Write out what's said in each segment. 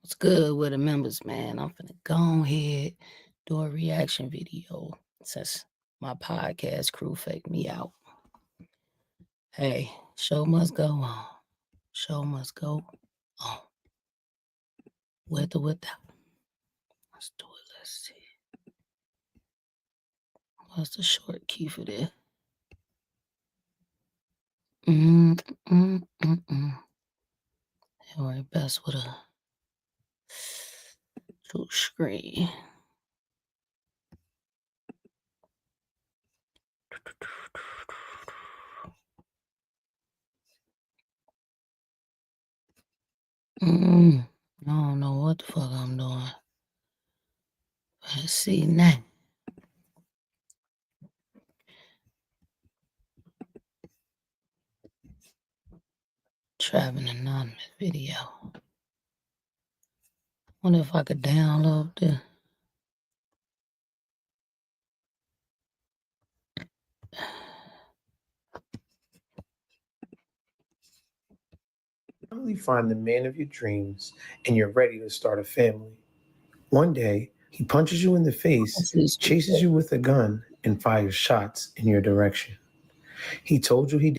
What's good with the members, man? I'm finna go ahead, do a reaction video since my podcast crew faked me out. Hey, show must go on. Show must go on. With or without. Let's do it. Let's see. What's the short key for this? It work best with a full screen. I don't know what the fuck I'm doing. Let's see now. Trappin anonymous video. Wonder if I could download the. Finally find the man of your dreams and you're ready to start a family. One day, he punches you in the face, chases you with a gun, and fires shots in your direction. He told you he.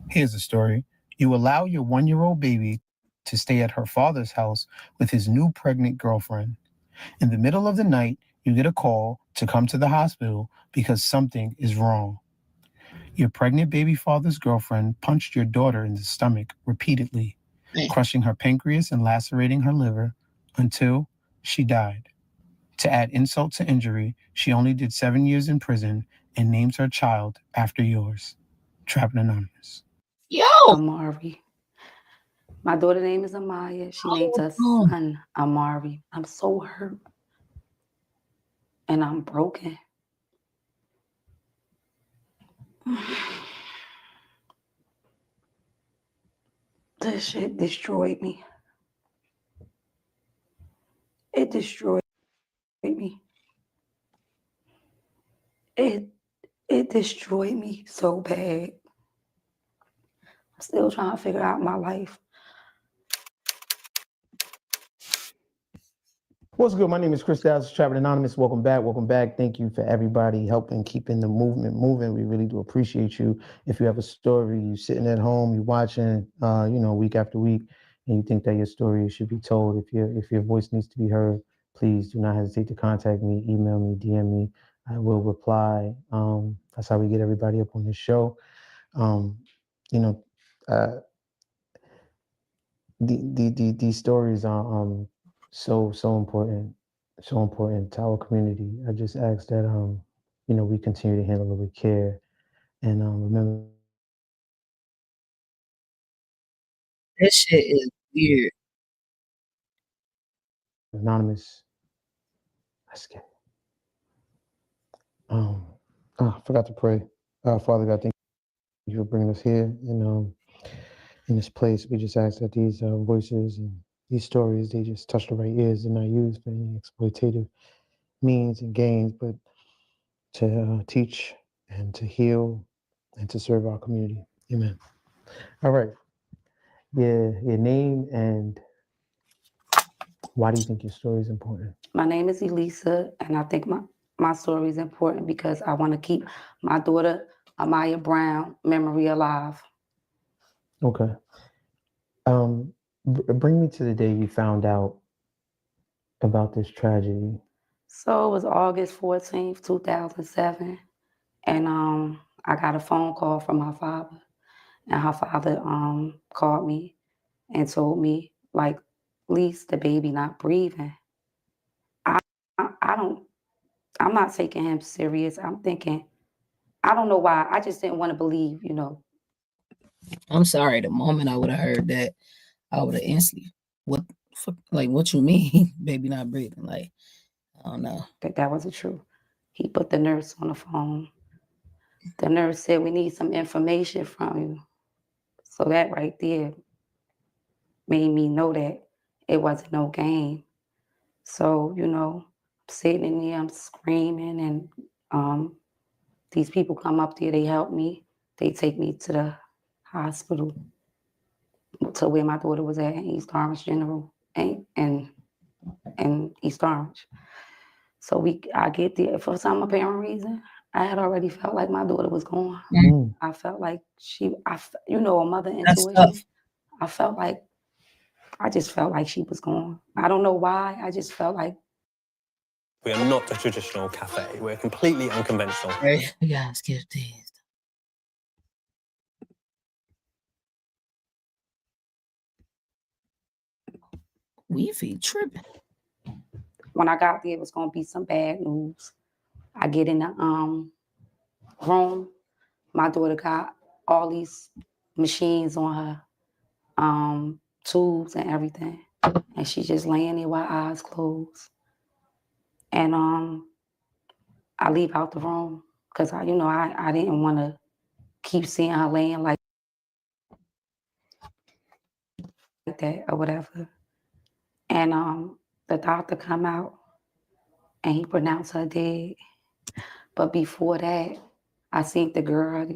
Here's the story. You allow your 1-year-old baby to stay at her father's house with his new pregnant girlfriend. In the middle of the night, you get a call to come to the hospital because something is wrong. Your pregnant baby father's girlfriend punched your daughter in the stomach repeatedly, crushing her pancreas and lacerating her liver until she died. To add insult to injury, she only did 7 years in prison and names her child after yours. Trappin Anonymous. Yo! Amari. My daughter's name is Amaya. She named her son Amari. I'm so hurt. And I'm broken. This shit destroyed me. It destroyed me. It destroyed me so bad. I'm still trying to figure out my life. What's good? My name is Chris Dallas, Trappin Anonymous. Welcome back. Welcome back. Thank you for everybody helping keeping the movement moving. We really do appreciate you. If you have a story, you sitting at home, you watching, week after week, and you think that your story should be told, if your voice needs to be heard, please do not hesitate to contact me, email me, DM me. I will reply. That's how we get everybody up on this show. These stories are so important to our community. I just ask that we continue to handle it with care and remember. This shit is weird. Anonymous. Let's get I forgot to pray. Father God, thank you for bringing us here and in this place. We just ask that these voices and these stories, they just touch the right ears and not used for any exploitative means and gains, but to teach and to heal and to serve our community. Amen. All right. Your name and why do you think your story is important? My name is Elisa, and I think my story is important because I want to keep my daughter, Amaya Brown, memory alive. Okay. Bring me to the day you found out about this tragedy. So it was August 14th, 2007. And I got a phone call from my father. And her father called me and told me, like, Lise, the baby not breathing. I'm not taking him serious. I'm thinking, I don't know why. I just didn't want to believe, I'm sorry. The moment I would have heard that, I would have instantly, what you mean, baby not breathing? Like, I don't know. That wasn't true. He put the nurse on the phone. The nurse said, we need some information from you. So that right there made me know that it wasn't no game. So, I'm sitting in there, I'm screaming, and these people come up there, they help me. They take me to the hospital, to where my daughter was at in East Orange General. in East Orange. So I get there for some apparent reason. I had already felt like my daughter was gone. I felt like a mother That's tough. intuition. I just felt like she was gone. I don't know why. I just felt like. We are not a traditional cafe. We're completely unconventional. Right. We gotta skip these. We feel tripping. When I got there, it was gonna be some bad news. I get in the room. My daughter got all these machines on her, tubes and everything, and she's just laying there with her eyes closed. And I leave out the room because I didn't want to keep seeing her laying like that or whatever. And the doctor come out and he pronounced her dead. But before that, I seen the girl.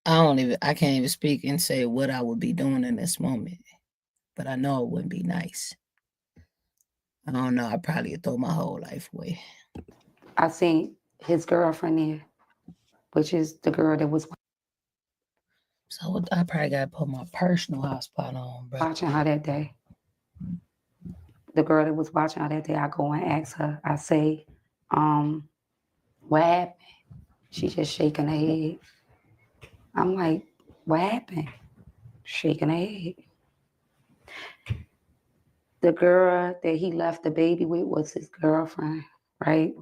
I can't even speak and say what I would be doing in this moment, but I know it wouldn't be nice. I don't know. I probably throw my whole life away. I seen his girlfriend there, which is the girl that was So I probably gotta put my personal hotspot on, bro. watching her that day. The girl that was watching her that day, I go and ask her. I say, what happened? She just shaking her head. I'm like, what happened? Shaking her head. The girl that he left the baby with was his girlfriend, right?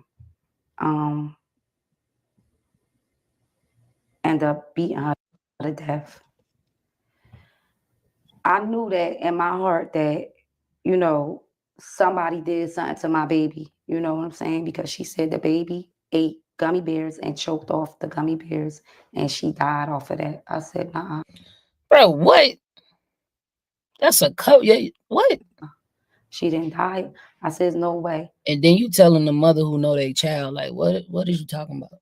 End up beating her to death. I knew that in my heart that, somebody did something to my baby. You know what I'm saying? Because she said the baby ate gummy bears and choked off the gummy bears and she died off of that. I said, nah. Bro, what? That's a coat. Yeah, what? She didn't die. I said, no way. And then you telling the mother who know their child, like, what is you talking about?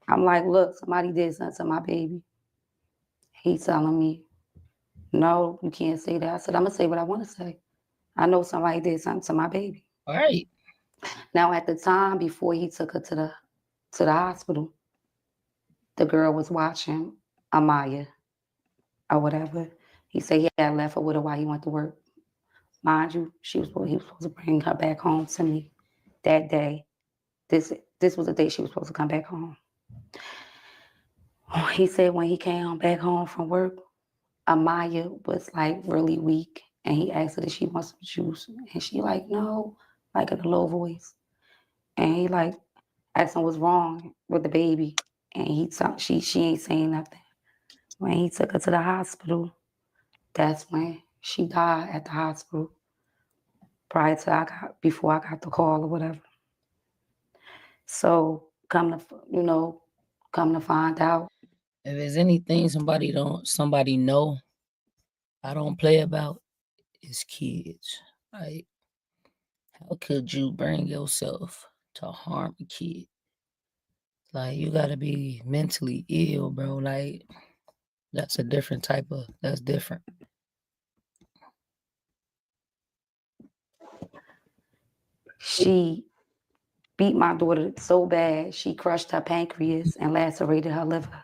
I'm like, look, somebody did something to my baby. He's telling me, no, you can't say that. I said, I'm going to say what I want to say. I know somebody did something to my baby. All right. Now, at the time, before he took her to the hospital, the girl was watching Amaya or whatever. He said he had left her with her while he went to work. Mind you, he was supposed to bring her back home to me that day. This was the day she was supposed to come back home. He said when he came back home from work, Amaya was like really weak, and he asked her if she wants some juice, and she like no, like in a low voice, and he like asked him what's wrong with the baby, and she ain't saying nothing. When he took her to the hospital, that's when she died at the hospital. Before I got the call or whatever. So come to find out. If there's anything somebody know, I don't play about, is kids. Like, how could you bring yourself to harm a kid? Like, you gotta be mentally ill, bro. Like, that's different. She beat my daughter so bad, she crushed her pancreas and lacerated her liver.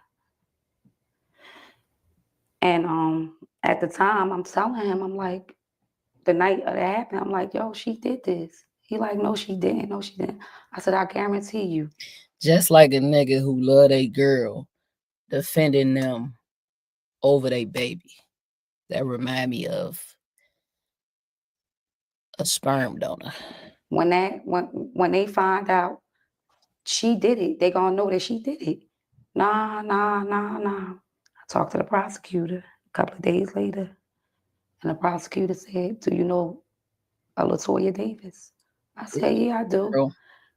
And at the time, I'm telling him, I'm like, the night that happened, I'm like, yo, she did this. He like, no, she didn't. No, she didn't. I said, I guarantee you. Just like a nigga who love a girl defending them over their baby. That remind me of a sperm donor. When they find out she did it, they gonna know that she did it. Nah. I talked to the prosecutor a couple of days later, and the prosecutor said, do you know LaToya Davis? I said, yeah, I do. Bro.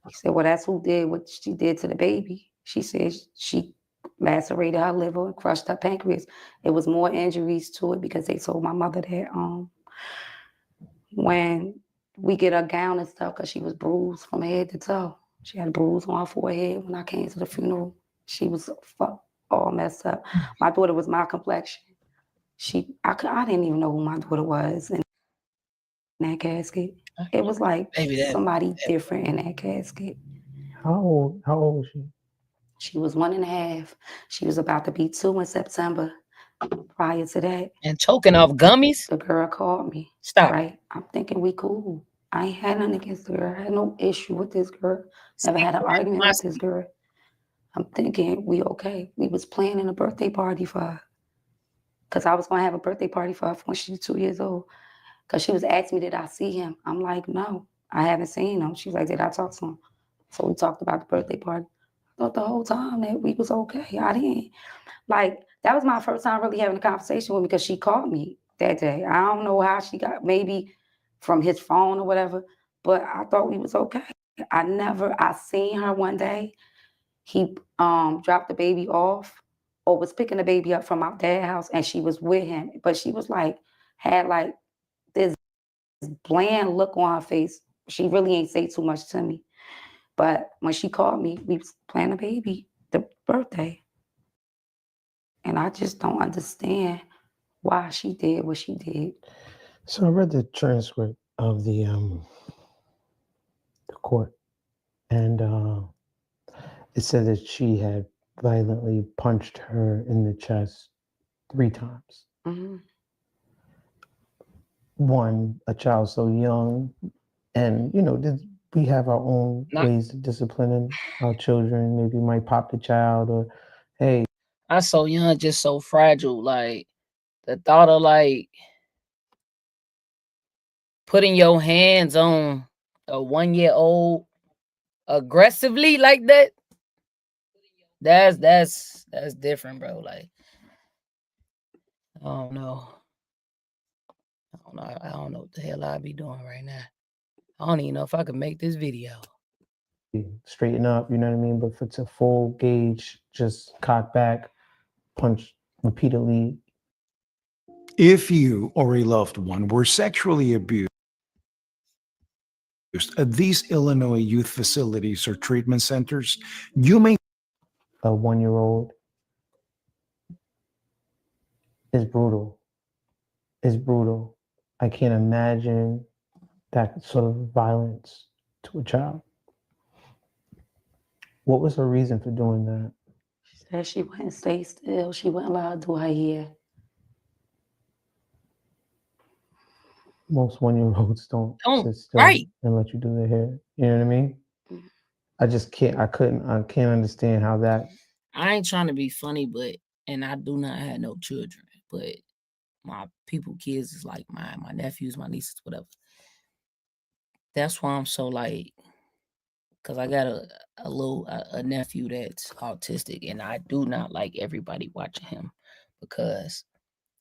He said, well, that's who did what she did to the baby. She said she lacerated her liver and crushed her pancreas. It was more injuries to it because they told my mother that when we get her gown and stuff, because she was bruised from head to toe. She had a bruise on her forehead when I came to the funeral. She was all messed up. My daughter was my complexion. I didn't even know who my daughter was in that casket. It was like somebody different in that casket. How old was she? She was 1.5. She was about to be 2 in September. Prior to that, and choking off gummies. the girl called me. Stop. Right? I'm thinking we cool. I ain't had nothing against the girl. I had no issue with this girl. Never had an argument with this girl. I'm thinking we okay. We was planning a birthday party for her. Because I was going to have a birthday party for her when she was 2 years old. Because she was asking me, did I see him? I'm like, no, I haven't seen him. She was like, did I talk to him? So we talked about the birthday party. I thought the whole time that we was okay. I didn't. Like, that was my first time really having a conversation with me because she called me that day. I don't know how she got, maybe from his phone or whatever, but I thought we was okay. I seen her one day. He dropped the baby off or was picking the baby up from our dad's house and she was with him. But she was like, had like this bland look on her face. She really ain't say too much to me. But when she called me, we was planning a baby, the birthday. And I just don't understand why she did what she did. So I read the transcript of the court, and it said that she had violently punched her in the chest 3 times. Mm-hmm. One, a child so young, and we have our own ways of disciplining our children. Maybe you might pop the child, or hey, I'm so young, just so fragile. Like the thought of like putting your hands on a 1-year-old aggressively like that. That's different, bro. Like I don't know. I don't know what the hell I'd be doing right now. I don't even know if I could make this video. Straighten up, you know what I mean? But if it's a full gauge, just cock back, punch repeatedly. If you or a loved one were sexually abused at these Illinois youth facilities or treatment centers, you may. A 1-year-old is brutal. It's brutal. I can't imagine that sort of violence to a child. What was her reason for doing that? She said she wouldn't stay still. She wouldn't allow her to do her hair. Most 1-year-olds don't sit still and let you do their hair. You know what I mean? Mm-hmm. I can't understand how that. I ain't trying to be funny, and I do not have no children, but my kids is like mine, my nephews, my nieces, whatever. That's why I'm so like, because I got a nephew that's autistic, and I do not like everybody watching him because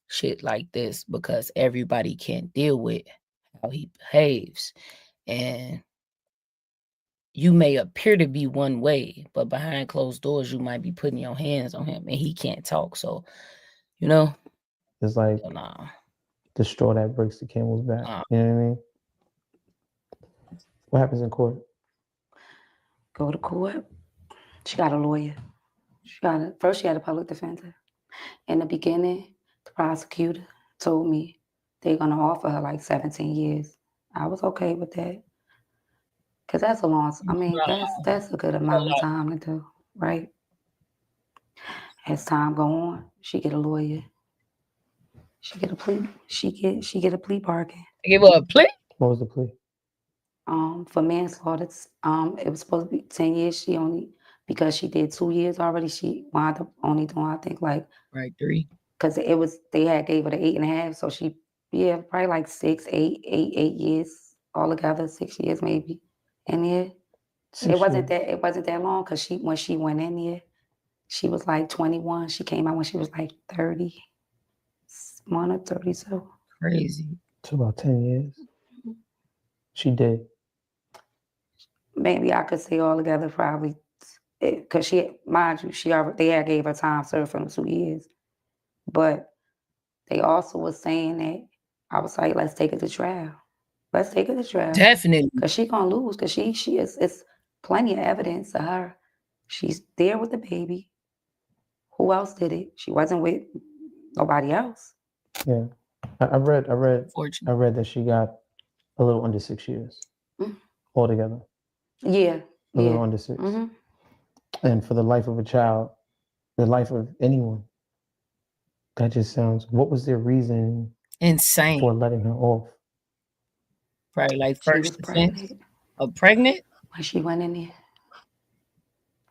shit like this, because everybody can't deal with how he behaves. And you may appear to be one way, but behind closed doors, you might be putting your hands on him and he can't talk. So, it's like the straw that breaks the camel's back. You know what I mean? What happens in court? Go to court. She got a lawyer. First she had a public defender. In the beginning, the prosecutor told me they're gonna offer her like 17 years. I was okay with that. Cause that's a long, that's a good amount of time to do, right? As time go on, she get a lawyer. She get a plea. She get a plea bargain. Give her a plea? What was the plea? For manslaughter, it was supposed to be 10 years. Because she did 2 years already, she wound up only doing, I think, like 3. Because they had gave her the 8.5, so she, probably like 6, 8 years altogether, 6 years maybe in there. It wasn't that long because when she went in there, she was like 21. She came out when she was like 31 or 32. Crazy. So about 10 years. She did. Maybe I could say altogether probably, because mind you, they had gave her time served for 2 years. But they also was saying that, I was like, let's take it to trial. Let's take her to trial. Definitely. Because she gonna lose. Because it's plenty of evidence of her. She's there with the baby. Who else did it? She wasn't with nobody else. Yeah, I read Fortunately. that she got a little under 6 years Mm. altogether. Yeah, A little yeah. under 6. hmm And for the life of a child, the life of anyone, that just sounds. What was their reason Insane. for letting her off? Probably like She first was offense. pregnant Pregnant? when she went in there.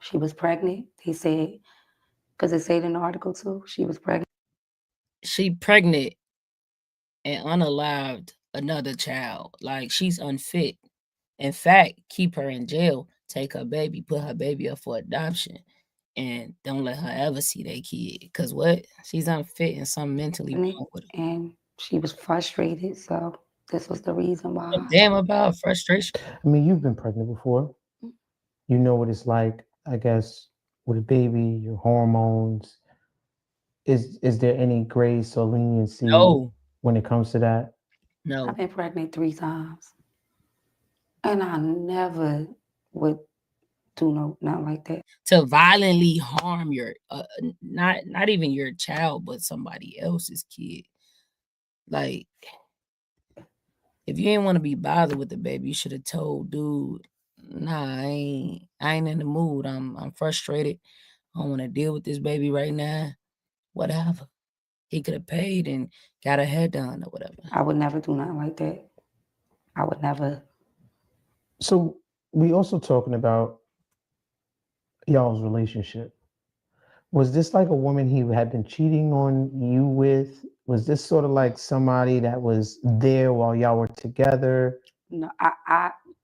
She was pregnant. They said, because it said in the article too, she was pregnant. She pregnant and unalived another child. Like she's unfit. In fact, keep her in jail, take her baby, put her baby up for adoption, and don't let her ever see that kid. Cause what? She's unfit and something mentally wrong with her. And she was frustrated. So this was the reason why. Damn about frustration. I mean, you've been pregnant before. You know what it's like, I guess, with a baby, your hormones. Is there any grace or leniency No, when it comes to that? no. I've been pregnant 3 times. And I never would do nothing like that. To violently harm your not even your child, but somebody else's kid. Like if you didn't want to be bothered with the baby, you should have told dude, nah, I ain't in the mood. I'm frustrated. I don't want to deal with this baby right now. Whatever. He could have paid and got her hair done or whatever. I would never do nothing like that. I would never. So we also talking about y'all's relationship. Was this like a woman he had been cheating on you with? Was this sort of like somebody that was there while y'all were together? No,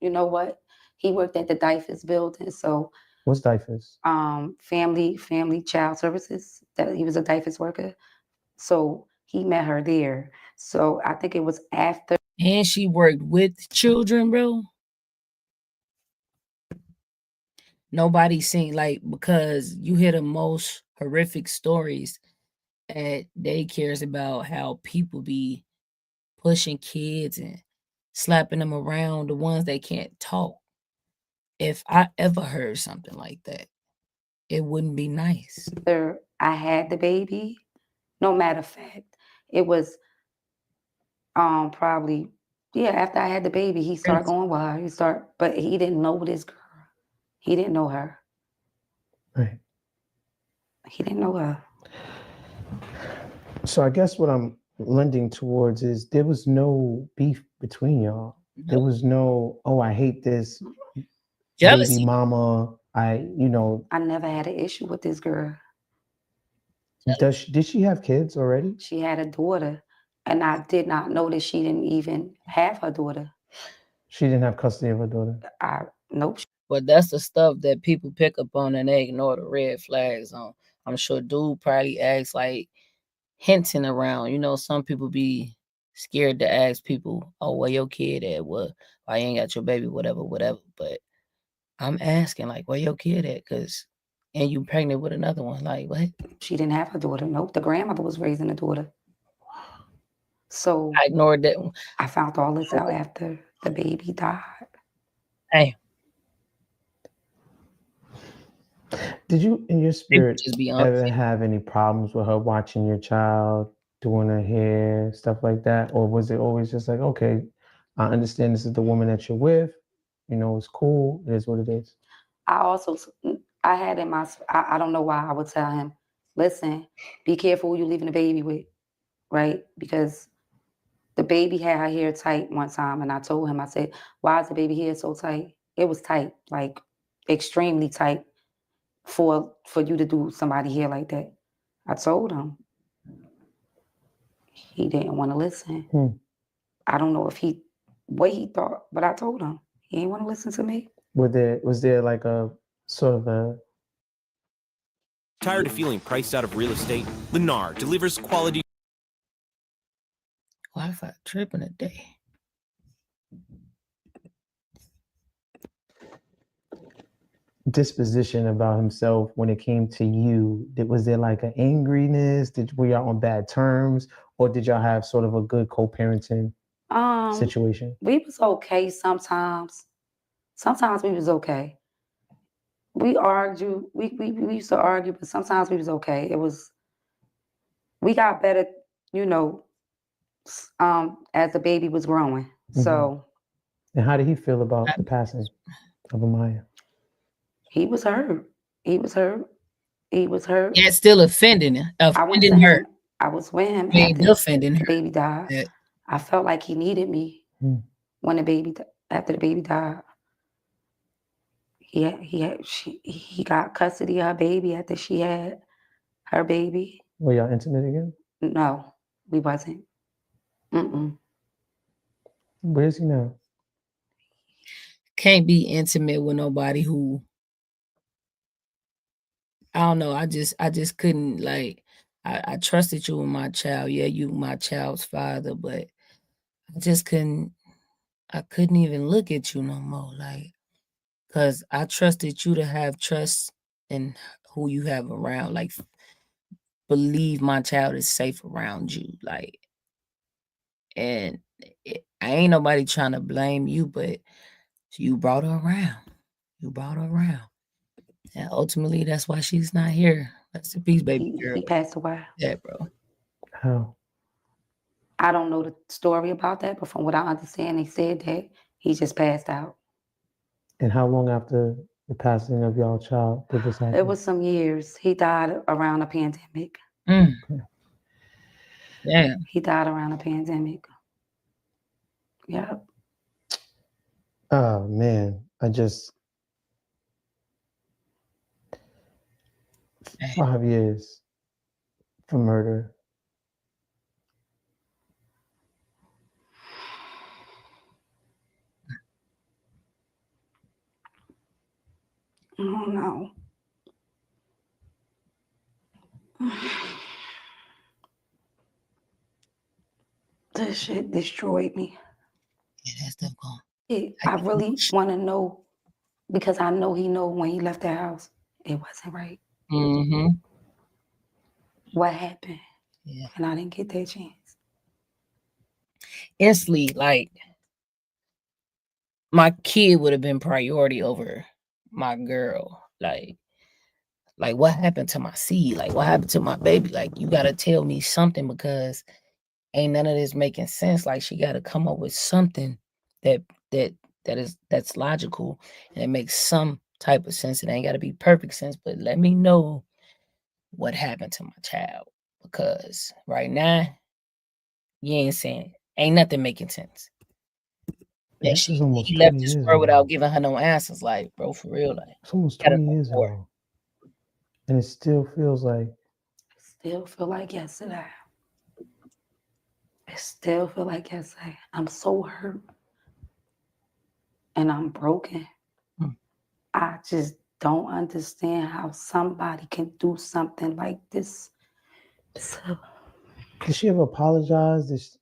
you know what? He worked at the Dyfus building, so What's Dyfus? family child services. That he was a Dyfus worker, so he met her there. So I think it was after. And she worked with children, bro. Nobody seen like because you hear the most horrific stories at daycares about how people be pushing kids and slapping them around, the ones that can't talk. If I ever heard something like that, it wouldn't be nice. After I had the baby. No matter of fact, it was probably after I had the baby, he started going with her. But he didn't know this girl. He didn't know her. Right. He didn't know her. So I guess what I'm lending towards is there was no beef between y'all. There was no, oh, I hate this Jealousy. baby mama. I never had an issue with this girl. Did she have kids already? She had a daughter, and I did not know that she didn't even have her daughter. She didn't have custody of her daughter. Nope. But that's the stuff that people pick up on and they ignore the red flags on. I'm sure dude probably acts like hinting around. Some people be scared to ask people, oh, where your kid at? Well, why you ain't got your baby? Whatever. But I'm asking, like, where your kid at? And you pregnant with another one. Like, what? She didn't have her daughter. Nope. The grandmother was raising the daughter. So I ignored that one. I found all this out after the baby died. Hey, Did you, in your spirit, just be ever honest. have any problems with her watching your child, doing her hair, stuff like that? Or was it always just like, okay, I understand this is the woman that you're with, it's cool, it is what it is? I had in my, I don't know why I would tell him, listen, be careful who you leaving the baby with, right? Because the baby had her hair tight one time, and I told him, I said, why is the baby hair so tight? It was tight, like extremely tight for you to do somebody hair like that. I told him. He didn't want to listen. I don't know what he thought, but I told him. He didn't want to listen to me. Was there like a sort of a Tired of feeling priced out of real estate? Lennar delivers quality. Wi-Fi tripping a day. disposition about himself when it came to you? Was there like an angriness? Were y'all on bad terms, or did y'all have sort of a good co-parenting situation? We was okay sometimes. Sometimes we was okay. We argued. We used to argue, but sometimes we was okay. We got better, as the baby was growing. So And how did he feel about the passing of Amaya? he was hurt. He was hurt. He was hurt. That's still offending her. I went to Offending her. him. I was with him Ain't after offending the her. baby died. Yeah. I felt like he needed me when after the baby died. He got custody of her baby after she had her baby. Were y'all intimate again? No, we wasn't. Where is he now? Can't be intimate with nobody who I don't know. I just couldn't like I trusted you with my child. Yeah, you my child's father, but I just I couldn't even look at you no more. Like, cause I trusted you to have trust in who you have around. Like, believe my child is safe around you. Like, and I ain't nobody trying to blame you, but you brought her around. You brought her around. And ultimately, that's why she's not here. That's the peace, baby girl. He passed away. Yeah, bro. How? I don't know the story about that, but from what I understand, they said that he just passed out. And how long after the passing of y'all child did this happen? It was some years. He died around a pandemic. Mm. Yeah. He died around a pandemic. Yep. Oh man, 5 years for murder. I don't know. This shit destroyed me. Yeah, that stuff gone. I really want to know because I know he know when he left the house, it wasn't right. Mm-hmm. What happened? Yeah. And I didn't get that chance. Instantly, like, my kid would have been priority over my girl. Like what happened to my seed? Like, what happened to my baby? Like, you gotta tell me something because ain't none of this making sense. Like, she gotta come up with something that that's logical and it makes some type of sense. It ain't gotta be perfect sense, but let me know what happened to my child. Because right now, you ain't saying ain't nothing making sense. And Yeah, this is almost he 20 left this years world ago. without giving her no answers. Like, bro, for real, like, It's almost gotta 20 know years more. ago. And it still feels like Still feel like yesterday. It still feel like yesterday. I'm so hurt. And I'm broken. I just don't understand how somebody can do something like this. So, did she ever apologize?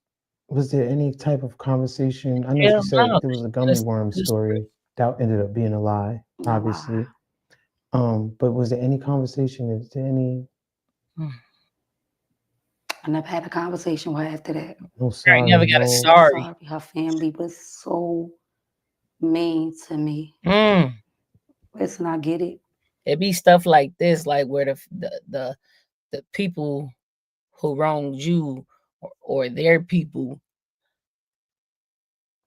Was there any type of conversation? I know Hell she said no. there was a gummy worm story that ended up being a lie, obviously. But was there any conversation? Is there any? I never had a conversation with her after that. No sorry. I never got a sorry. Her family was so mean to me. Listen, I get it. It be stuff like this, like where the people who wronged you or their people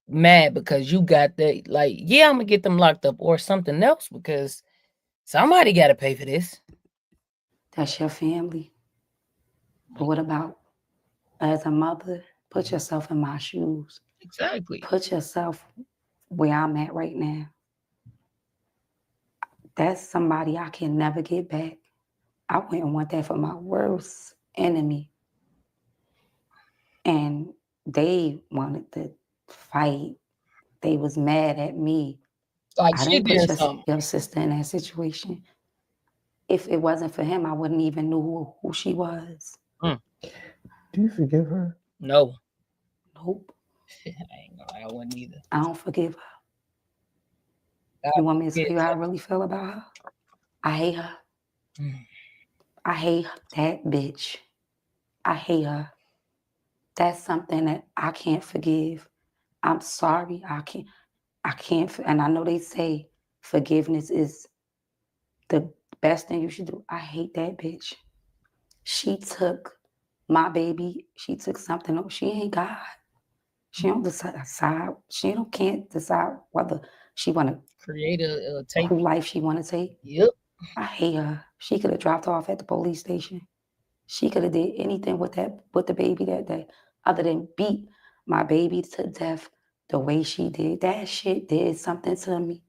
mad because you got that, like, yeah, I'm gonna get them locked up or something else because somebody got to pay for this. That's your family. But what about as a mother? Put yourself in my shoes. Exactly. Put yourself where I'm at right now. That's somebody I can never get back. I wouldn't want that for my worst enemy. And they wanted to fight. They was mad at me. Like, I she didn't put did something. your sister in that situation. If it wasn't for him, I wouldn't even know who she was. Do you forgive her? No. Nope. I wouldn't either. I don't forgive her. You want me to tell you how I really feel about her? I hate her. I hate that bitch. I hate her. That's something that I can't forgive. I'm sorry. I can't, and I know they say forgiveness is the best thing you should do. I hate that bitch. She took my baby, she took something. She ain't God. She don't decide. Can't decide whether she want to create a take. Who life she want to take. Yep. I hate her. She could have dropped off at the police station. She could have did anything with the baby that day, other than beat my baby to death the way she did. That shit did something to me.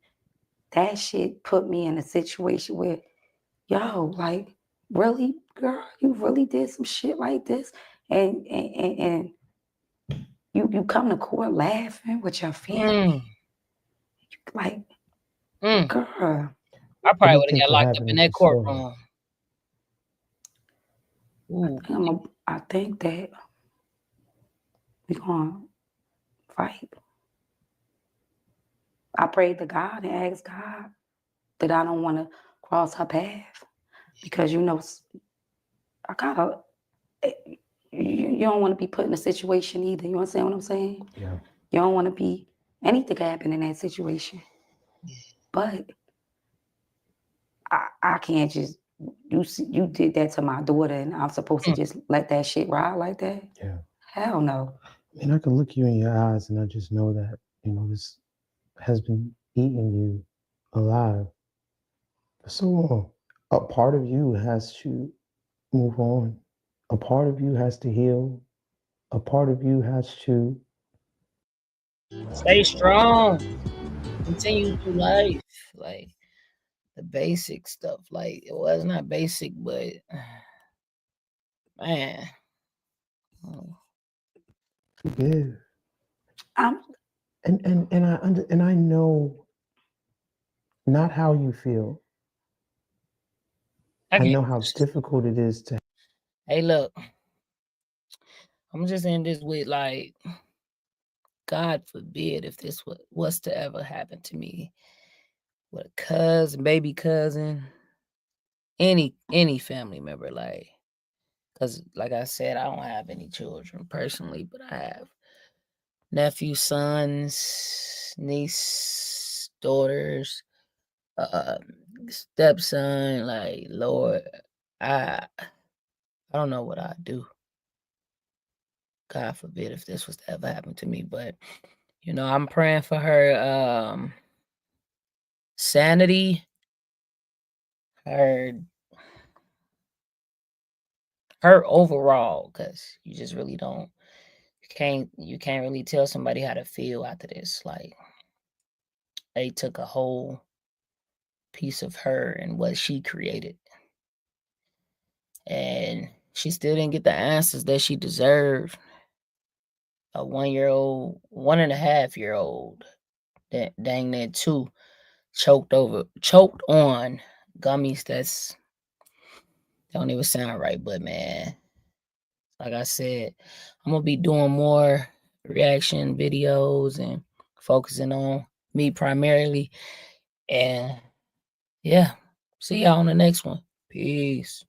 That shit put me in a situation where, yo, like, really, girl, you really did some shit like this, and you come to court laughing with your family, like, girl. I probably would have got locked up in that courtroom. I think that we're gonna fight. I prayed to God and asked God that I don't want to cross her path because I gotta. You don't want to be put in a situation either. You understand what I'm saying? Yeah. You don't want to be anything can happen in that situation. But I can't just you did that to my daughter and I'm supposed to just let that shit ride like that? Yeah. Hell no. And I can look you in your eyes and I just know that, this has been eating you alive for so long. A part of you has to move on. A part of you has to heal. A part of you has to stay strong. Continue through life. Like the basic stuff. Like it was not basic, but man. forgive. And I know not how you feel. I know how difficult it is to. Hey, look. I'm just in this with like, God forbid if this was to ever happen to me with a cousin, baby cousin, any family member, like, because like I said, I don't have any children personally, but I have nephews, sons, niece, daughters, stepson. Like, Lord, I don't know what I'd do. God forbid if this was to ever happen to me, but I'm praying for her sanity, her overall, because you just really you can't really tell somebody how to feel after this. Like they took a whole piece of her and what she created, and she still didn't get the answers that she deserved. A 1-year-old, 1.5-year-old, dang near 2, choked on gummies that don't even sound right. But man, like I said, I'm gonna be doing more reaction videos and focusing on me primarily. And yeah, see y'all on the next one. Peace.